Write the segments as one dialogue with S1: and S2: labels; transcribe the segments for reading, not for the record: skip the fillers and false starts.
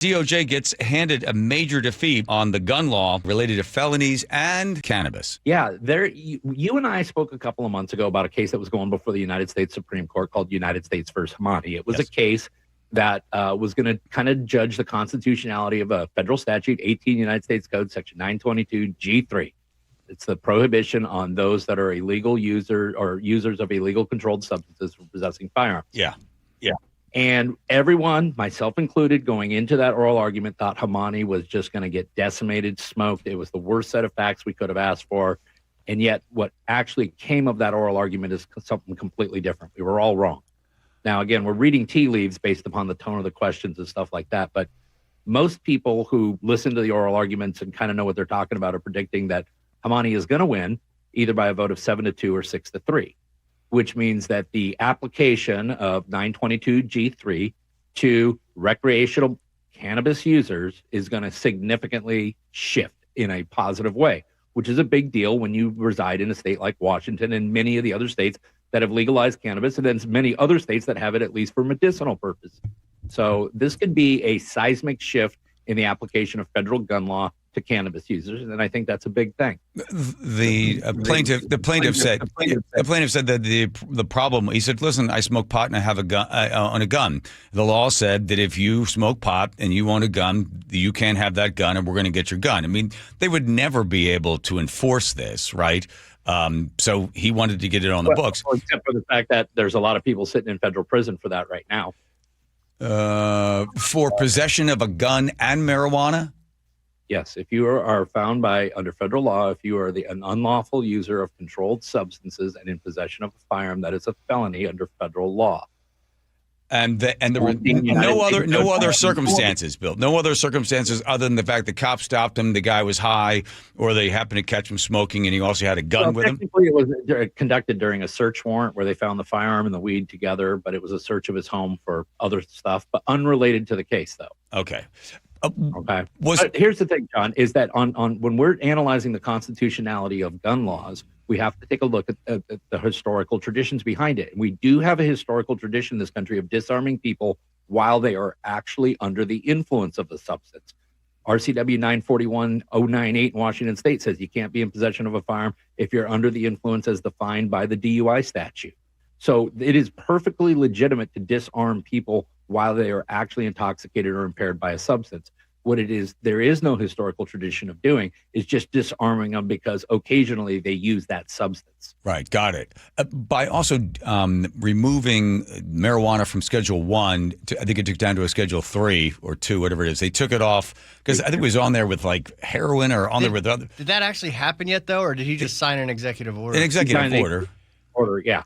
S1: DOJ gets handed a major defeat on the gun law related to felonies and cannabis.
S2: Yeah, you and I spoke a couple of months ago about a case that was going before the United States Supreme Court called United States versus Hamani. It was a case that was going to kind of judge the constitutionality of a federal statute, 18 United States Code, Section 922 G3. It's the prohibition on those that are illegal users of illegal controlled substances from possessing firearms.
S1: Yeah.
S2: And everyone, myself included, going into that oral argument thought Hamani was just going to get decimated, smoked. It was the worst set of facts we could have asked for. And yet what actually came of that oral argument is something completely different. We were all wrong. Now, again, we're reading tea leaves based upon the tone of the questions and stuff like that. But most people who listen to the oral arguments and kind of know what they're talking about are predicting that Hamani is going to win either by a vote of 7-2 or 6-3. Which means that the application of 922 G3 to recreational cannabis users is going to significantly shift in a positive way, which is a big deal when you reside in a state like Washington and many of the other states that have legalized cannabis, and then many other states that have it at least for medicinal purposes. So this could be a seismic shift in the application of federal gun law to cannabis users, and I think that's a big thing.
S1: The plaintiff said that the problem. He said, "Listen, I smoke pot and I have a gun on a gun. The law said that if you smoke pot and you own a gun, you can't have that gun, and we're going to get your gun." I mean, they would never be able to enforce this, right? So he wanted to get it on the books,
S2: except for the fact that there's a lot of people sitting in federal prison for that right now.
S1: For possession of a gun and marijuana.
S2: Yes, if you are found under federal law, if you are an unlawful user of controlled substances and in possession of a firearm, that is a felony under federal law.
S1: And there were no other circumstances, Bill. No other circumstances other than the fact the cops stopped him, the guy was high, or they happened to catch him smoking, and he also had a gun with him.
S2: Technically, it was conducted during a search warrant where they found the firearm and the weed together, but it was a search of his home for other stuff, but unrelated to the case, though.
S1: Okay.
S2: Okay. But here's the thing, John, is that on when we're analyzing the constitutionality of gun laws, we have to take a look at the historical traditions behind it. And we do have a historical tradition in this country of disarming people while they are actually under the influence of the substance. RCW 941-098 in Washington State says you can't be in possession of a firearm if you're under the influence as defined by the DUI statute. So it is perfectly legitimate to disarm people while they are actually intoxicated or impaired by a substance. What it is, there is no historical tradition of doing, is just disarming them because occasionally they use that substance.
S1: Right, got it. By also removing marijuana from Schedule 1, I think it took down to a Schedule 3 or 2, whatever it is. They took it off because I think it was on there with like heroin or on there with other.
S3: Did that actually happen yet, though, or did he just sign an executive order?
S1: An executive
S2: order, yeah.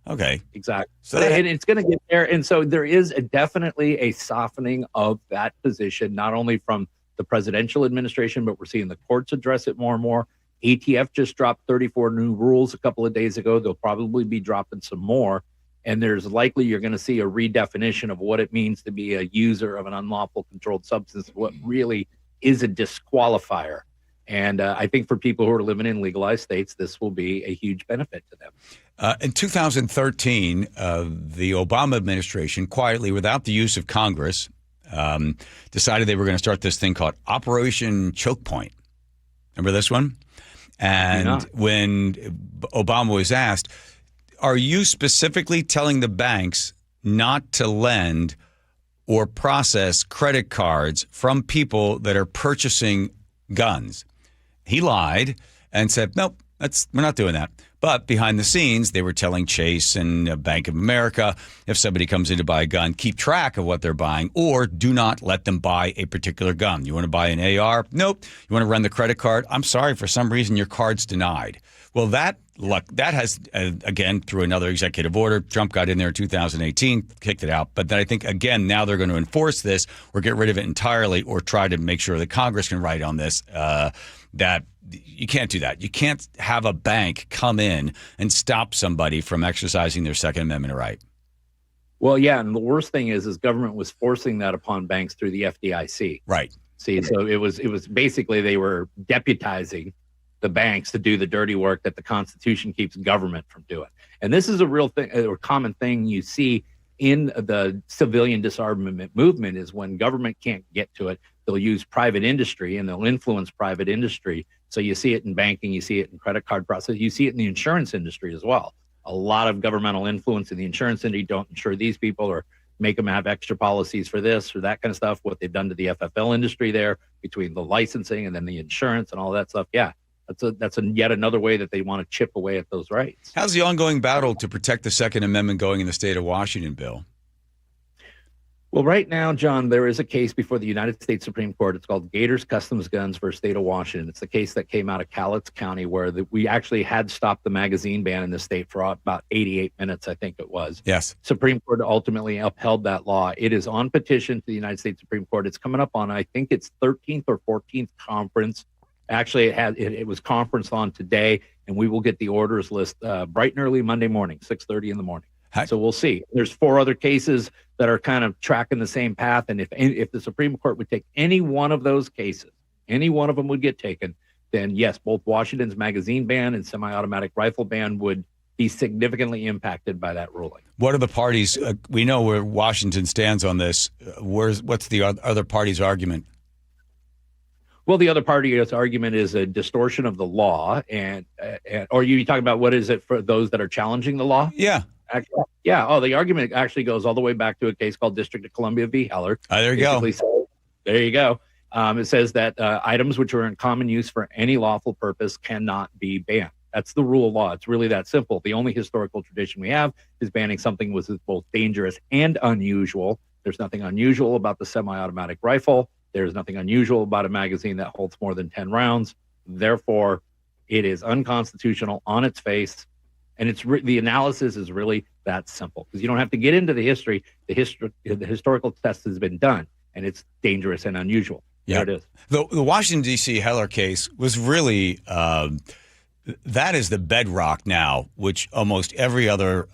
S1: Okay.
S2: Exactly. So and it's going to get there. And so there is definitely a softening of that position, not only from the presidential administration, but we're seeing the courts address it more and more. ATF just dropped 34 new rules a couple of days ago. They'll probably be dropping some more. And there's likely you're going to see a redefinition of what it means to be a user of an unlawful controlled substance, what really is a disqualifier. And I think for people who are living in legalized states, this will be a huge benefit to them.
S1: In 2013, the Obama administration, quietly, without the use of Congress, decided they were going to start this thing called Operation Chokepoint. Remember this one? And when Obama was asked, are you specifically telling the banks not to lend or process credit cards from people that are purchasing guns? He lied and said, nope, we're not doing that. But behind the scenes, they were telling Chase and Bank of America, if somebody comes in to buy a gun, keep track of what they're buying, or do not let them buy a particular gun. You want to buy an AR? Nope. You want to run the credit card? I'm sorry, for some reason your card's denied. Well, that has, again, through another executive order, Trump got in there in 2018, kicked it out. But then I think, again, now they're going to enforce this or get rid of it entirely or try to make sure that Congress can write on this, that you can't do that. You can't have a bank come in and stop somebody from exercising their Second Amendment right.
S2: Well, yeah, and the worst thing is government was forcing that upon banks through the FDIC.
S1: Right.
S2: See, so it was basically they were deputizing the banks to do the dirty work that the Constitution keeps government from doing. And this is a real thing, a common thing you see in the civilian disarmament movement is when government can't get to it, they'll use private industry and they'll influence private industry. So you see it in banking, you see it in credit card process, you see it in the insurance industry as well. A lot of governmental influence in the insurance industry. Don't insure these people or make them have extra policies for this or that kind of stuff. What they've done to the FFL industry there between the licensing and then the insurance and all that stuff. Yeah, that's yet another way that they want to chip away at those rights.
S1: How's the ongoing battle to protect the Second Amendment going in the state of Washington, Bill?
S2: Well, right now, John, there is a case before the United States Supreme Court. It's called Gators Customs Guns versus State of Washington. It's the case that came out of Cowlitz County where we actually had stopped the magazine ban in the state for about 88 minutes, I think it was.
S1: Yes.
S2: Supreme Court ultimately upheld that law. It is on petition to the United States Supreme Court. It's coming up on, I think it's 13th or 14th conference. Actually, it was conference on today, and we will get the orders list bright and early Monday morning, 6:30 in the morning. So we'll see. There's 4 other cases that are kind of tracking the same path. And if the Supreme Court would take any one of those cases, any one of them would get taken, then yes, both Washington's magazine ban and semi-automatic rifle ban would be significantly impacted by that ruling.
S1: What are the parties? We know where Washington stands on this. What's the other party's argument?
S2: Well, the other party's argument is a distortion of the law. Or you talking about what is it for those that are challenging the law?
S1: Yeah.
S2: Yeah. Oh, the argument actually goes all the way back to a case called District of Columbia v. Heller.
S1: There you go.
S2: There you go. It says that items which are in common use for any lawful purpose cannot be banned. That's the rule of law. It's really that simple. The only historical tradition we have is banning something which is both dangerous and unusual. There's nothing unusual about the semi-automatic rifle. There's nothing unusual about a magazine that holds more than 10 rounds. Therefore, it is unconstitutional on its face. And the analysis is really that simple because you don't have to get into the history. The historical test has been done, and it's dangerous and unusual.
S1: Yeah.
S2: There it is.
S1: The Washington, D.C. Heller case was really that is the bedrock now, which almost every other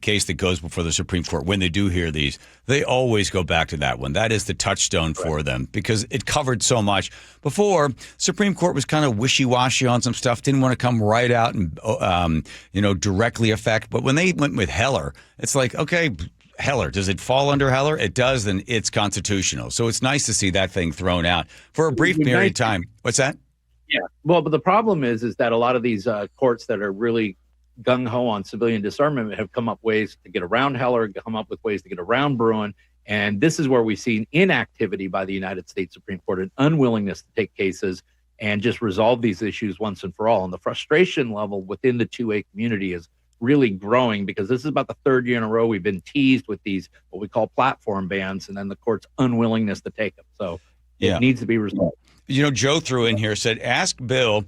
S1: case that goes before the Supreme Court, when they do hear these, they always go back to that one. That is the touchstone for them because it covered so much. Before, Supreme Court was kind of wishy-washy on some stuff, didn't want to come right out and directly affect. But when they went with Heller, it's like, okay, Heller, does it fall under Heller? It does, then it's constitutional. So it's nice to see that thing thrown out for a brief period of time. What's that?
S2: Yeah. Well, but the problem is that a lot of these courts that are really gung-ho on civilian disarmament have come up ways to get around Heller, come up with ways to get around Bruin. And this is where we've seen inactivity by the United States Supreme Court, an unwillingness to take cases and just resolve these issues once and for all. And the frustration level within the 2A community is really growing because this is about the 3rd year in a row we've been teased with these, what we call platform bans, and then the court's unwillingness to take them. So it needs to be resolved.
S1: You know, Joe threw in here, said, ask Bill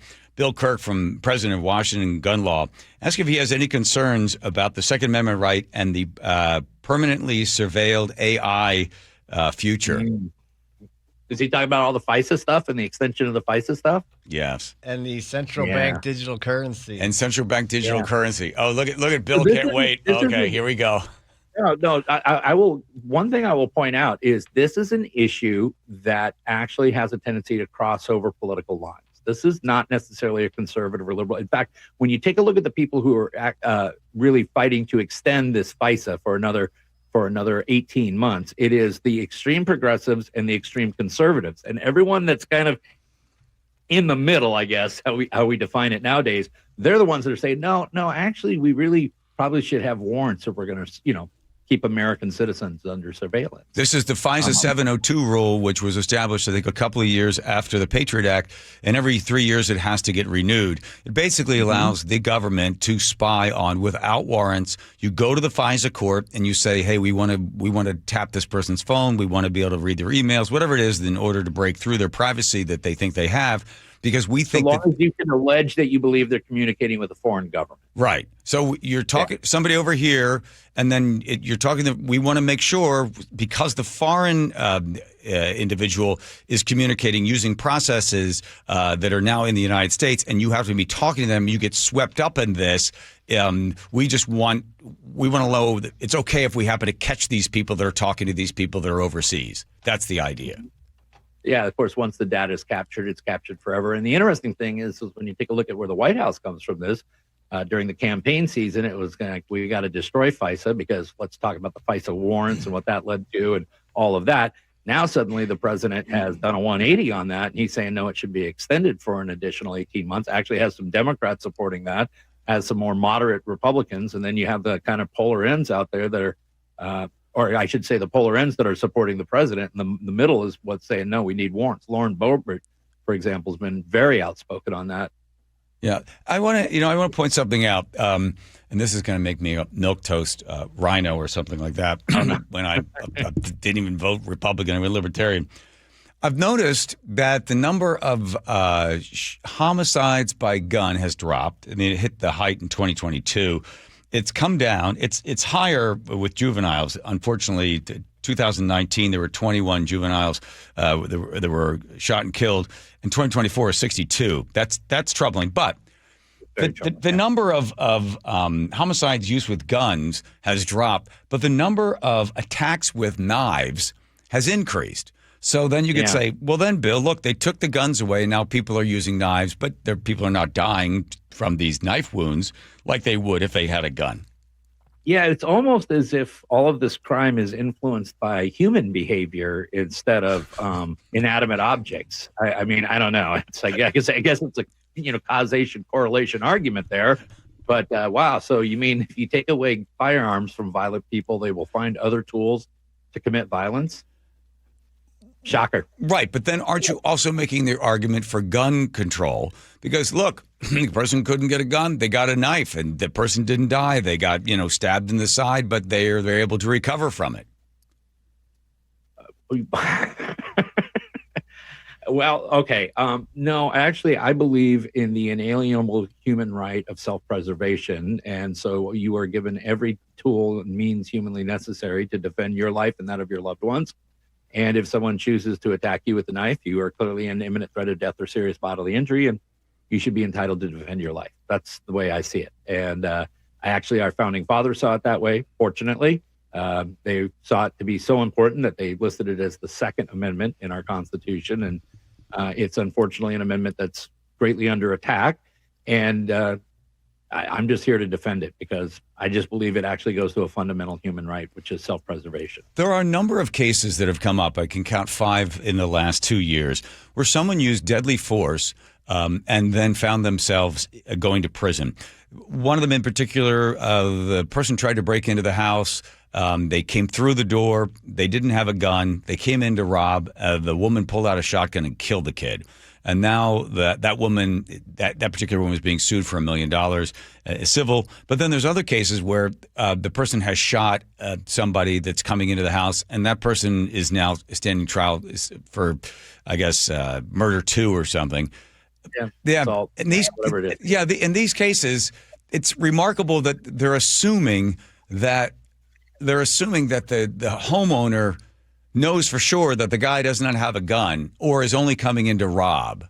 S1: Kirk from President of Washington Gun Law, ask if he has any concerns about the Second Amendment right and the permanently surveilled AI future.
S2: Is he talking about all the FISA stuff and the extension of the FISA stuff?
S1: Yes.
S3: And the central bank digital currency.
S1: And central bank digital currency. Oh, look at Bill. Can't wait. Okay, here we go.
S2: No, I will. One thing I will point out is this is an issue that actually has a tendency to cross over political lines. This is not necessarily a conservative or liberal. In fact, when you take a look at the people who are really fighting to extend this FISA for another 18 months, it is the extreme progressives and the extreme conservatives, and everyone that's kind of in the middle, I guess, how we define it nowadays. They're the ones that are saying, no, actually, we really probably should have warrants if we're going to, keep American citizens under surveillance.
S1: This is the FISA 702 rule, which was established, I think, a couple of years after the Patriot Act, and every 3 years it has to get renewed. It basically allows the government to spy on, without warrants. You go to the FISA court and you say, hey, we want to tap this person's phone, we want to be able to read their emails, whatever it is, in order to break through their privacy that they think they have. Because we think
S2: as long as you can allege that you believe they're communicating with a foreign government.
S1: Right. So you're talking somebody over here, and then you're talking that we want to make sure, because the foreign individual is communicating using processes that are now in the United States, and you have to be talking to them, you get swept up in this. We want to know that it's okay if we happen to catch these people that are talking to these people that are overseas. That's the idea.
S2: Yeah, of course, once the data is captured, it's captured forever. And the interesting thing is when you take a look at where the White House comes from this, during the campaign season, it was we got to destroy FISA because let's talk about the FISA warrants and what that led to and all of that. Now, suddenly, the president has done a 180 on that, and he's saying, no, it should be extended for an additional 18 months. Actually has some Democrats supporting that, has some more moderate Republicans, and then you have the kind of polar ends out there that are, or I should say the polar ends that are supporting the president, and the middle is what's saying, no, we need warrants. Lauren Boebert, for example, has been very outspoken on that.
S1: Yeah, I want to point something out, and this is going to make me a milquetoast rhino or something like that. When I didn't even vote Republican, I went Libertarian. I've noticed that the number of homicides by gun has dropped. I mean, it hit the height in 2022. It's come down. It's higher with juveniles. Unfortunately, 2019 there were 21 juveniles that were shot and killed. In 2024, 62. That's troubling. But the number of homicides used with guns has dropped, but the number of attacks with knives has increased. So then you could say, well, then, Bill, look, they took the guns away, and now people are using knives, but people are not dying from these knife wounds like they would if they had a gun.
S2: Yeah, it's almost as if all of this crime is influenced by human behavior instead of inanimate objects. I mean, I don't know. It's like, I guess it's a causation correlation argument there. But wow, so you mean if you take away firearms from violent people, they will find other tools to commit violence? Shocker.
S1: Right, but then aren't you also making the argument for gun control? Because look, the person couldn't get a gun, they got a knife, and the person didn't die. They got, stabbed in the side, but they're able to recover from it.
S2: Well, okay. No, actually, I believe in the inalienable human right of self-preservation. And so you are given every tool and means humanly necessary to defend your life and that of your loved ones. And if someone chooses to attack you with a knife, you are clearly in imminent threat of death or serious bodily injury, and you should be entitled to defend your life. That's the way I see it. And our founding fathers saw it that way, fortunately. They saw it to be so important that they listed it as the Second Amendment in our Constitution. And it's unfortunately an amendment that's greatly under attack. And I'm just here to defend it because I just believe it actually goes to a fundamental human right, which is self-preservation.
S1: There are a number of cases that have come up. I can count 5 in the last 2 years where someone used deadly force and then found themselves going to prison. One of them in particular, the person tried to break into the house. They came through the door. They didn't have a gun. They came in to rob. The woman pulled out a shotgun and killed the kid. And now that particular woman is being sued for $1 million, civil. But then there's other cases where the person has shot somebody that's coming into the house, and that person is now standing trial for, I guess, murder 2 or something. Yeah.
S2: Assault,
S1: in these cases, it's remarkable that they're assuming that the homeowner knows for sure that the guy does not have a gun or is only coming in to rob.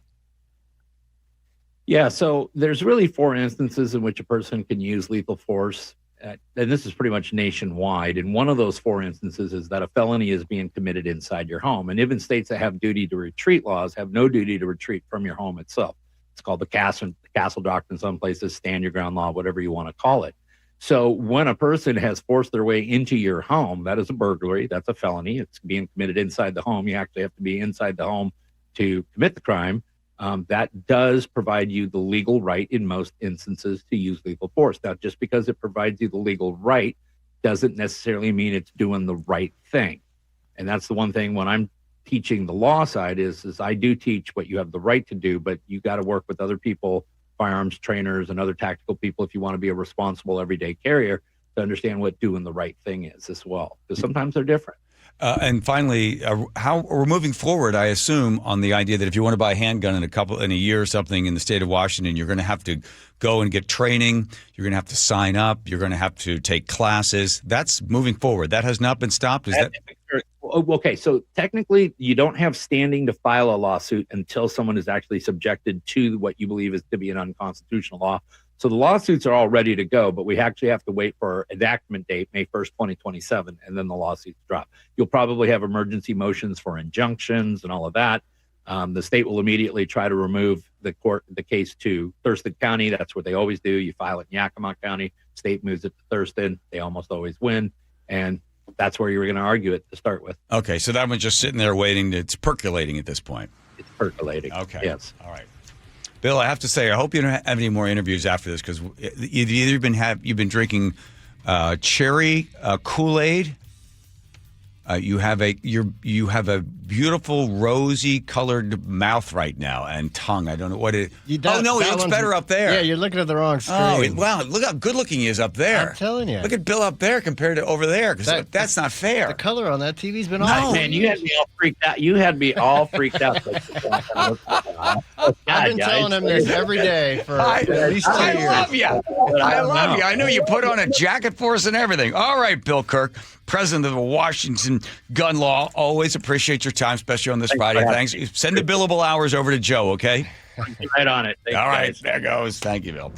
S2: Yeah, so there's really 4 instances in which a person can use lethal force, and this is pretty much nationwide. And one of those 4 instances is that a felony is being committed inside your home. And even states that have duty to retreat laws have no duty to retreat from your home itself. It's called the castle doctrine, some places, stand your ground law, whatever you want to call it. So when a person has forced their way into your home, that is a burglary. That's a felony. It's being committed inside the home. You actually have to be inside the home to commit the crime. That does provide you the legal right in most instances to use lethal force. Now, just because it provides you the legal right doesn't necessarily mean it's doing the right thing. And that's the one thing when I'm teaching the law side is I do teach what you have the right to do, but you got to work with other people, firearms trainers and other tactical people, if you want to be a responsible everyday carrier, to understand what doing the right thing is as well, because sometimes they're different.
S1: And finally, how we're moving forward, I assume, on the idea that if you want to buy a handgun in a year or something in the state of Washington, you're going to have to go and get training. You're going to have to sign up. You're going to have to take classes. That's moving forward. That has not been stopped.
S2: Okay, so technically, you don't have standing to file a lawsuit until someone is actually subjected to what you believe is to be an unconstitutional law. So the lawsuits are all ready to go, but we actually have to wait for enactment date, May 1st, 2027, and then the lawsuits drop. You'll probably have emergency motions for injunctions and all of that. The state will immediately try to remove the case to Thurston County. That's what they always do. You file it in Yakima County. State moves it to Thurston. They almost always win. And that's where you were going to argue it to start with.
S1: Okay, so that one's just sitting there waiting. It's percolating at this point.
S2: It's percolating.
S1: Okay.
S2: Yes.
S1: All right. Bill, I have to say, I hope you don't have any more interviews after this, because you've been drinking cherry Kool-Aid. You have a beautiful rosy colored mouth right now and tongue. I don't know what it. It looks better up there.
S3: Yeah, you're looking at the wrong screen.
S1: Oh wow! Look how good looking he is up there.
S3: I'm telling you.
S1: Look at Bill up there compared to over there. Because that's not fair.
S3: The color on that TV's been
S1: No.
S3: awful.
S2: Man, you had me all freaked out. You had me all freaked out.
S3: I've been telling him this every day for at least 2 years.
S1: I love you. I love you. I know you put on a jacket for us and everything. All right, Bill Kirk, president of the Washington Gun Law. Always appreciate your time, especially on this Friday. Thanks. Send the billable hours over to Joe, okay?
S2: Right on it. Thanks,
S1: All right,
S2: guys.
S1: there goes. Thank you, Bill.